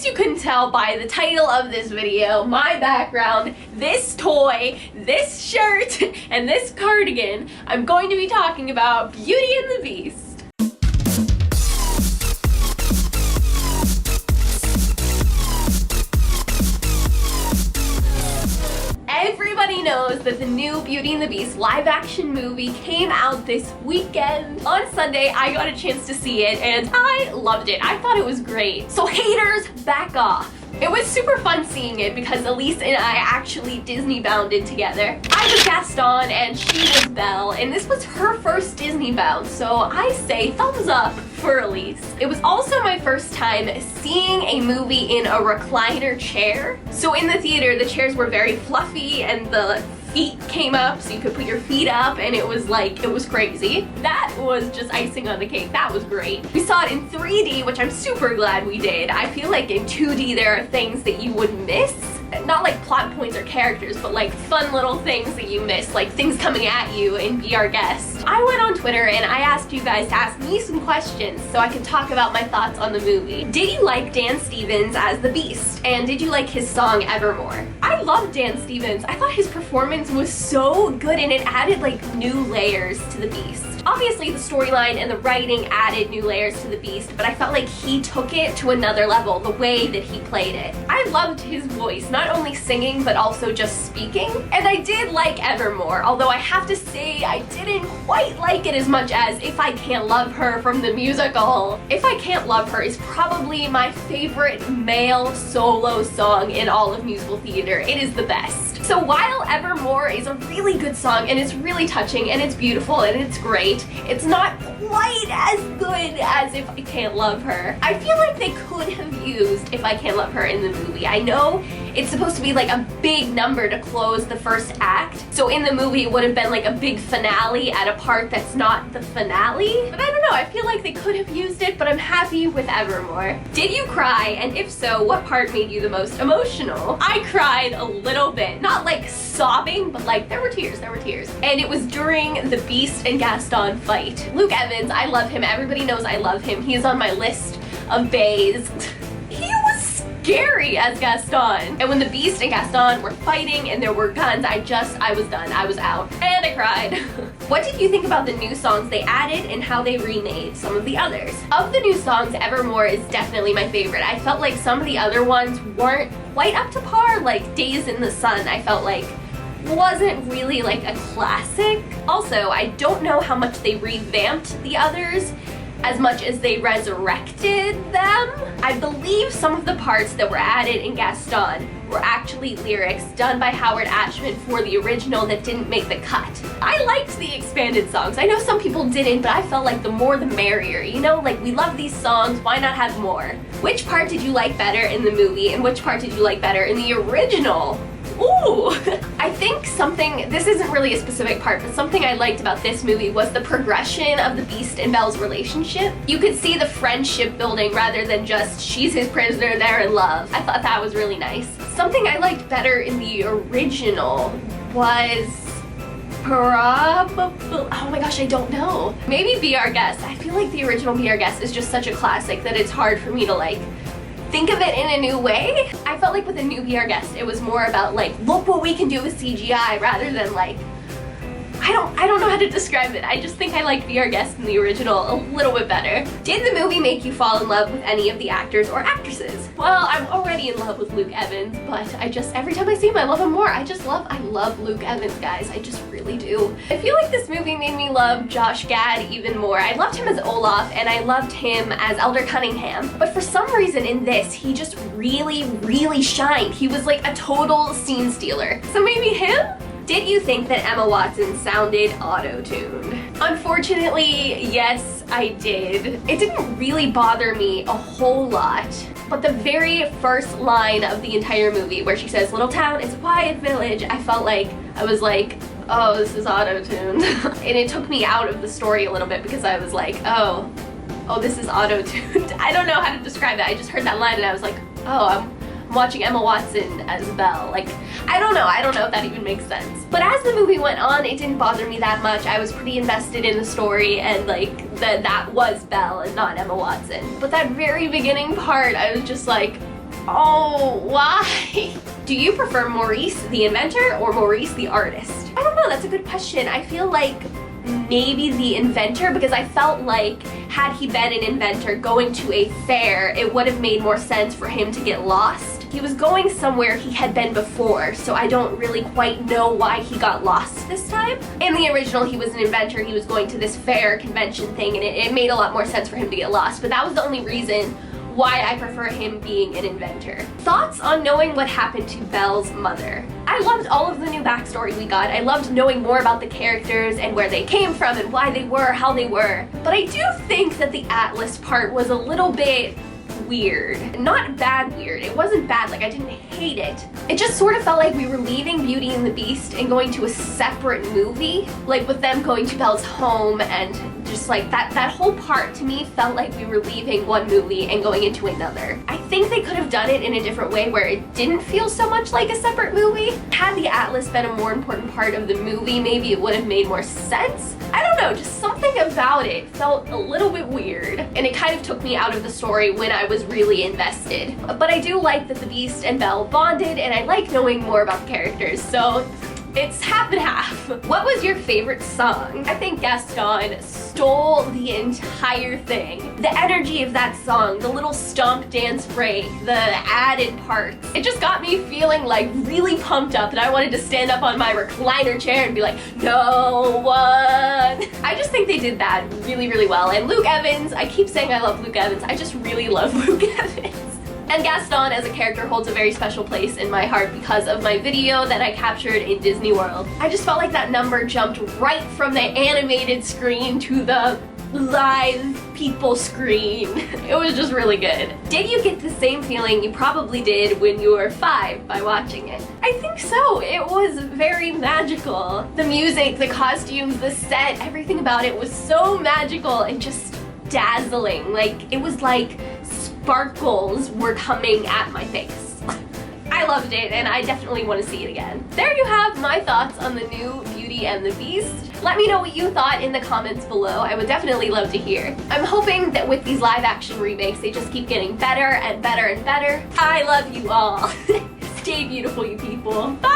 case you couldn't tell by the title of this video, my background, this toy, this shirt, and this cardigan, I'm going to be talking about Beauty and the Beast. Everybody knows that the new Beauty and the Beast live-action movie came out this weekend. On Sunday, I got a chance to see it, and I loved it. I thought it was great. So haters, back off. It was super fun seeing it because Elise and I actually Disney-bounded together. I was Gaston and she was Belle, and this was her first Disney-bound, so I say thumbs up for Elise. It was also my first time seeing a movie in a recliner chair. So in the theater, the chairs were very fluffy and the feet came up so you could put your feet up, and it was crazy. That was just icing on the cake. That was great. We saw it in 3D, which I'm super glad we did. I feel like in 2D there are things that you would miss. Not like plot points or characters, but like fun little things that you miss, like things coming at you in Be Our Guest. I went on Twitter and I asked you guys to ask me some questions so I could talk about my thoughts on the movie. Did you like Dan Stevens as the Beast? And did you like his song Evermore? I love Dan Stevens. I thought his performance was so good and it added like new layers to the Beast. Obviously the storyline and the writing added new layers to the Beast, but I felt like he took it to another level, the way that he played it. I loved his voice, not only singing, but also just speaking. And I did like Evermore, although I have to say I didn't quite like it as much as If I Can't Love Her from the musical. If I Can't Love Her is probably my favorite male solo song in all of musical theater. It is the best. So while Evermore is a really good song and it's really touching and it's beautiful and it's great, it's not quite as good as If I Can't Love Her. I feel like they could have used If I Can't Love Her in the movie. I know it's supposed to be like a big number to close the first act, so in the movie it would have been like a big finale at a part that's not the finale. But I don't know, I feel like they could have used it, but I'm happy with Evermore. Did you cry? And if so, what part made you the most emotional? I cried a little bit. Not like sobbing, but like there were tears. And it was during the Beast and Gaston fight. Luke Evans, I love him. Everybody knows I love him. He is on my list of baes. He was scary as Gaston. And when the Beast and Gaston were fighting and there were guns, I was done. I was out. And I cried. What did you think about the new songs they added and how they remade some of the others? Of the new songs, Evermore is definitely my favorite. I felt like some of the other ones weren't quite up to par, like Days in the Sun, I felt like wasn't really like a classic. Also, I don't know how much they revamped the others as much as they resurrected them. I believe some of the parts that were added in Gaston were actually lyrics done by Howard Ashman for the original that didn't make the cut. I liked the expanded songs. I know some people didn't, but I felt like the more the merrier, you know? Like, we love these songs, why not have more? Which part did you like better in the movie, and which part did you like better in the original? Ooh! I think something, this isn't really a specific part, but something I liked about this movie was the progression of the Beast and Belle's relationship. You could see the friendship building rather than just she's his prisoner, they're in love. I thought that was really nice. Something I liked better in the original was probably, oh my gosh, I don't know. Maybe Be Our Guest. I feel like the original Be Our Guest is just such a classic that it's hard for me to like think of it in a new way. I felt like with a new Be Our Guest, it was more about like, look what we can do with CGI rather than like, I don't know how to describe it. I just think I like Be Our Guest in the original a little bit better. Did the movie make you fall in love with any of the actors or actresses? Well, I'm already in love with Luke Evans, but every time I see him, I love him more. I love Luke Evans, guys. I just really do. I feel like this movie made me love Josh Gad even more. I loved him as Olaf, and I loved him as Elder Cunningham. But for some reason in this, he just really shined. He was like a total scene stealer. So maybe him? Did you think that Emma Watson sounded auto-tuned? Unfortunately, yes, I did. It didn't really bother me a whole lot, but the very first line of the entire movie where she says, "Little town is a quiet village," I felt like, I was like, oh, this is auto-tuned. And it took me out of the story a little bit because I was like, oh, this is auto-tuned. I don't know how to describe it. I just heard that line and I was like, oh, I'm watching Emma Watson as Belle. Like, I don't know if that even makes sense. But as the movie went on, it didn't bother me that much. I was pretty invested in the story and like that was Belle and not Emma Watson. But that very beginning part, I was just like, Oh, why? Do you prefer Maurice the inventor or Maurice the artist? I don't know, that's a good question. I feel like maybe the inventor, because I felt like had he been an inventor going to a fair, it would have made more sense for him to get lost. He was going somewhere he had been before, so I don't really quite know why he got lost this time. In the original, he was an inventor, he was going to this fair convention thing, and it made a lot more sense for him to get lost, but that was the only reason why I prefer him being an inventor. Thoughts on knowing what happened to Belle's mother? I loved all of the new backstory we got. I loved knowing more about the characters and where they came from and why they were, how they were. But I do think that the Atlas part was a little bit weird. Not bad weird. It wasn't bad, like I didn't hate it. It just sort of felt like we were leaving Beauty and the Beast and going to a separate movie. Like with them going to Belle's home and just like that whole part to me felt like we were leaving one movie and going into another. I think they could have done it in a different way where it didn't feel so much like a separate movie. Had the Atlas been a more important part of the movie, maybe it would have made more sense. I don't know, just something about it felt a little bit weird, and it kind of took me out of the story when I was really invested. But I do like that the Beast and Belle bonded, and I like knowing more about the characters, so it's half and half. What was your favorite song? I think Gaston stole the entire thing. The energy of that song, the little stomp dance break, the added parts. It just got me feeling like really pumped up, and I wanted to stand up on my recliner chair and be like, no one. I just think they did that really, really well. And Luke Evans, I keep saying I love Luke Evans, I just really love Luke Evans. And Gaston as a character holds a very special place in my heart because of my video that I captured in Disney World. I just felt like that number jumped right from the animated screen to the live people screen. It was just really good. Did you get the same feeling you probably did when you were 5 by watching it? I think so. It was very magical. The music, the costumes, the set, everything about it was so magical and just dazzling. Like, it was like sparkles were coming at my face. I loved it, and I definitely want to see it again. There you have my thoughts on the new Beauty and the Beast. Let me know what you thought in the comments below. I would definitely love to hear. I'm hoping that with these live action remakes, they just keep getting better and better and better. I love you all. Stay beautiful, you people. Bye!